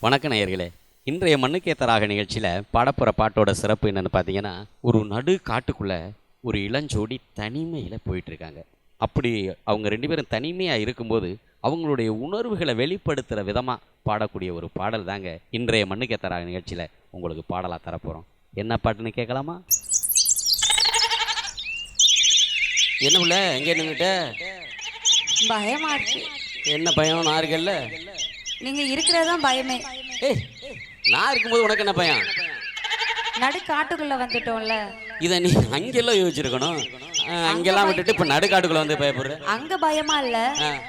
வணக்க நேயர்களே, இன்றைய மண்ணுக்கேத்தராக நிகழ்ச்சியில் பாடப்புற பாட்டோட சிறப்பு என்னென்னு பார்த்தீங்கன்னா, ஒரு நடு காட்டுக்குள்ளே ஒரு இளஞ்சோடி தனிமையில் போயிட்டுருக்காங்க. அப்படி அவங்க 2 பேரும் தனிமையாக இருக்கும்போது அவங்களுடைய உணர்வுகளை வெளிப்படுத்துகிற விதமாக பாடக்கூடிய ஒரு பாடல் தாங்க இன்றைய மண்ணுக்கேத்தராக நிகழ்ச்சியில் உங்களுக்கு பாடலாக தரப்போகிறோம். என்ன பாட்டுன்னு கேட்கலாமா? என்ன உள்ள எங்கே நின்றுட்ட? பயமா இருக்கு. என்ன பயம்? நான் இருக்கல்ல. நீங்க இருக்கிறதான் பயமே. நான் இருக்கும்போது உனக்கு என்ன பயம்? நடு காட்டுக்குள்ள வந்துட்டோம்ல. இதை நீ அங்கெல்லாம் யோசிச்சிருக்கணும். அங்கெல்லாம் விட்டுட்டு இப்ப நடுக்காட்டுக்குள்ள வந்து பயப்படுற. அங்க பயமா இல்ல,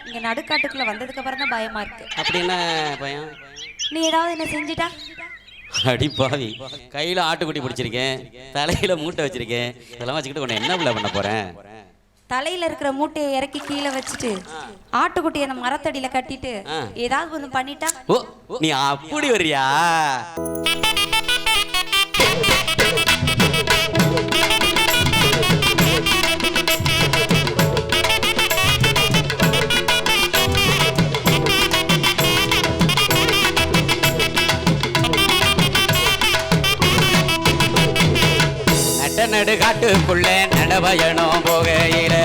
இங்க நடுக்காட்டுக்குள்ள வந்ததுக்கு அப்புறம் தான் பயமா இருக்கு. அப்படி என்ன பயம்? நீ ஏதாவது என்ன செஞ்சிட்டா? அடி பாவி, கையில ஆட்டுக்குட்டி பிடிச்சிருக்கேன், தலையில மூட்டை வச்சிருக்கேன், இதெல்லாம் வச்சுக்கிட்டு உன்னை என்ன பிள்ளை பண்ண போறேன்? தலையில இருக்கிற மூட்டையை இறக்கி கீழே வச்சுட்டு ஆட்டுக்குட்டி அந்த மரத்தடியில கட்டிட்டு ஏதாவது ஒண்ணு பண்ணிட்டா? ஓ, நீ அப்படி வரியா? நடு காட்டுக்குள்ளே நடவயணம் போகையில,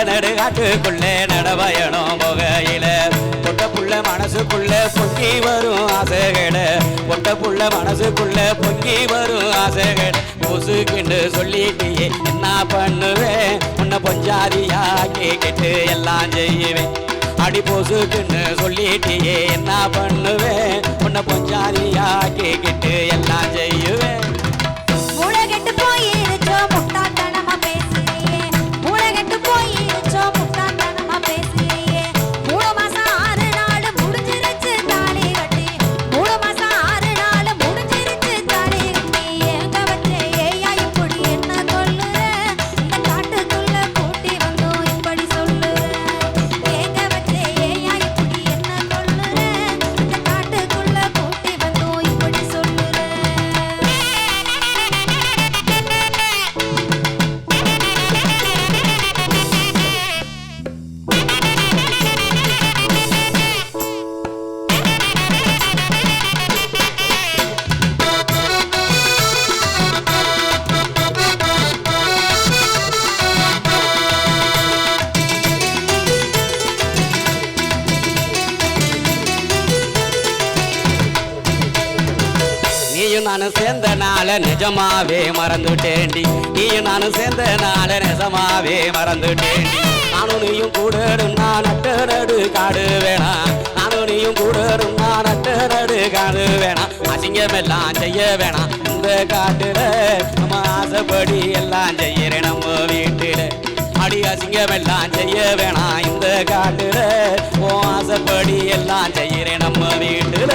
நடு காட்டுக்குள்ளே நடவயணம் போகையில, பொட்ட புள்ள மனசுக்குள்ள பொங்கி வரும் ஆசைகள, பொட்ட புள்ள மனசுக்குள்ள பொங்கி வரும் ஆசைகள, பொசுக்குன்னு சொல்லிட்டியே என்ன பண்ணுவேன், உன்னை பொஞ்சாதியா கேட்டு எல்லாம் செய்வேன். அடி பொசுக்குன்னு சொல்லிட்டியே என்ன பண்ணுவேன், உன்னை பொஞ்சாதியா கேட்டு எல்லாம் செய்வேன். நானும் சேர்ந்த நாள நிஜமாவே மறந்துட்டேண்டி, நீயும் நானும் சேர்ந்த நாள நிஜமாவே மறந்துட்டேண்டி. நானும் நீயும் கூட நட்டு நடு காடு வேணாம், நானும் நீயும் கூட நட்டு நடு காடு வேணாம். அசிங்கமெல்லாம் செய்ய வேணாம் இந்த காட்டுல, நம்ம ஆசைப்படி எல்லாம் செய்யறேன் நம்ம வீட்டுல. அடி அசிங்கமெல்லாம் செய்ய வேணாம் இந்த காட்டுல, ஓ ஆசைப்படி எல்லாம் செய்யறேன் நம்ம வீட்டுல.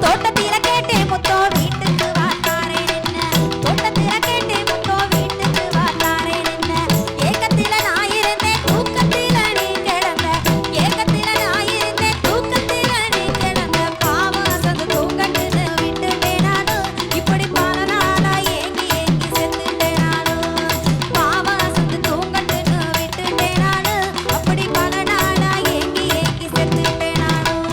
தோட்டத்தில கேட்டே முத்தோ வீட்டுக்கு வாத்தாரே என்ன, தோட்டத்தில கேட்டே முத்தோ வீட்டுக்கு வாத்தாரே என்ன. ஏக்கத்தில நான் இருந்தேன் தூக்கத்தில நீ கிடந்த, ஏக்கத்தில நான் இருந்தேன் தூக்கத்தில நீ கிடந்த. பாவம் அசந்து தூங்கட்டுன்னு விட்டுட்டேன் நானும், இப்படி பல நாளா ஏங்கி ஏங்கி செத்துட்டேன் நானும். பாவம் அசந்து தூங்கட்டுன்னு விட்டுட்டேன் நானும், அப்படி பல நாளா ஏங்கி ஏங்கி செத்துட்டேன் நானும்.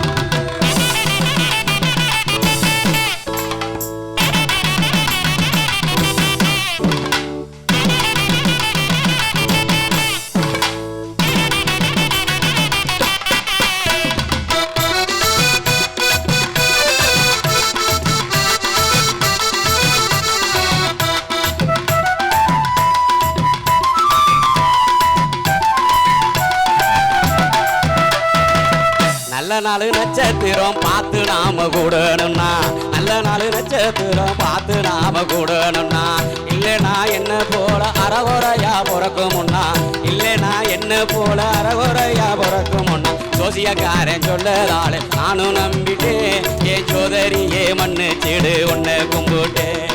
நல்ல நாள் நட்சத்திரம் பார்த்து நாம கூடணும்னா, நல்ல நாள் நட்சத்திரம் பார்த்து நாம கூடணும்னா, இல்லைனா என்ன போல அறகுறையா பிறக்குமுன்னா, இல்லைனா என்ன போல அறகுறையா பிறக்குமுன்னா. சோசியக்காரன் சொல்லதால நானும் நம்பிட்டேன், என் சோதரியே மண்ணு செடு உன்னை கும்பிட்டேன்.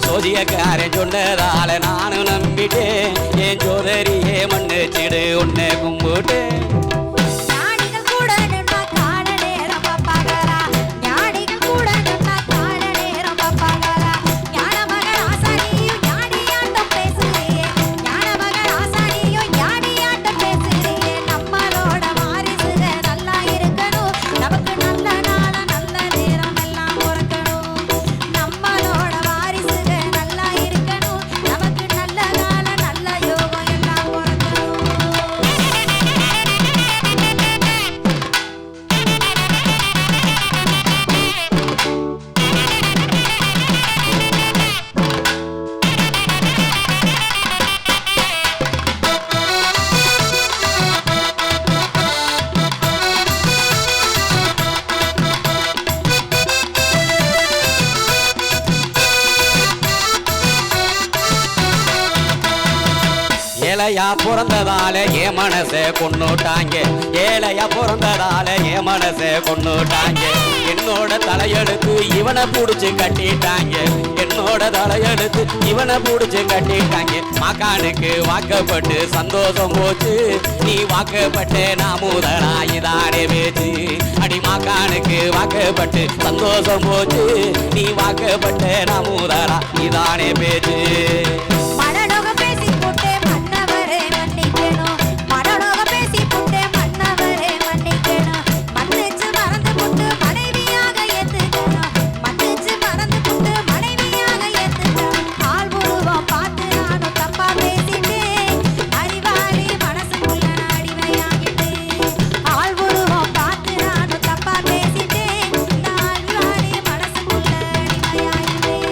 சோசியக்காரன் சொன்னதால நானும் நம்பிட்டேன், என் சோதரியே மண்ணு செடு உன்னை கும்பிட்டேன். நம்மளோட வாரிசுக நல்லா இருக்கணும், நமக்கு நல்ல நாள நல்ல நேரம் ஏழையா பிறந்ததால என் மனசை கொன்னுட்டாங்க ஏழையா பிறந்ததால என் மனசை கொன்னுட்டாங்க என்னோட தலையெடுத்து இவனை புடிச்சு கட்டிட்டாங்க என்னோட தலையெடுத்து இவனை புடிச்சு கட்டிட்டாங்க மகானுக்கு வாக்கப்பட்டு சந்தோஷம் போச்சு நீ வாக்கப்பட்டு நான் முதலாயிதானே பேச்சு அடி மகானுக்கு வாக்கப்பட்டு சந்தோஷம் போச்சு நீ வாக்கப்பட்டு நான் முதலா இதானே பேச்சு மனநோக பேசி போட்டே மன்னவரே மன்னிக்கணும் மனநோக பேசி போட்டே மன்னவரே மன்னிக்கணும் மன்னிச்சு மறந்து போட்டு மனைவியாக ஏத்துக்கணும் மன்னிச்சு மறந்து போட்டு மனைவியாக ஏத்துக்கணும் ஆள் உருவம் பார்த்து நானும் தப்பா பேசிட்டேன் அறிவாளி மனசுக்குள்ள அடிமையாகிட்டேன் ஆள் உருவம் பார்த்து நானும் தப்பா பேசிட்டேன் அறிவாளி மனசுக்குள்ள அடிமையாகிட்டேன்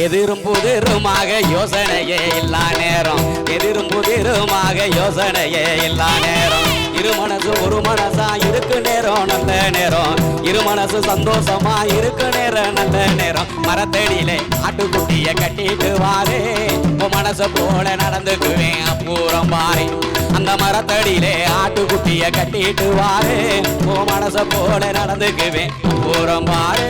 எதிரும் புதிருமாக யோசனையே இல்லா நேரம் எதிரும் புதிருமாக யோசனையே இல்லா நேரம் இரு மனசு ஒரு மனசா இருக்கு நேரம் நல்ல நேரம் இரு மனசு சந்தோஷமா இருக்கு நேரம் நல்ல நேரம் மரத்தடியிலே ஆட்டுக்குட்டிய கட்டிட்டு வாரே உன் மனச போல நடந்துக்குவேன் அப்புறம் பாரு அந்த மரத்தடியிலே ஆட்டுக்குட்டிய கட்டிட்டு வாரே உன் மனச போல நடந்துக்குவேன் அப்புறம் பாரு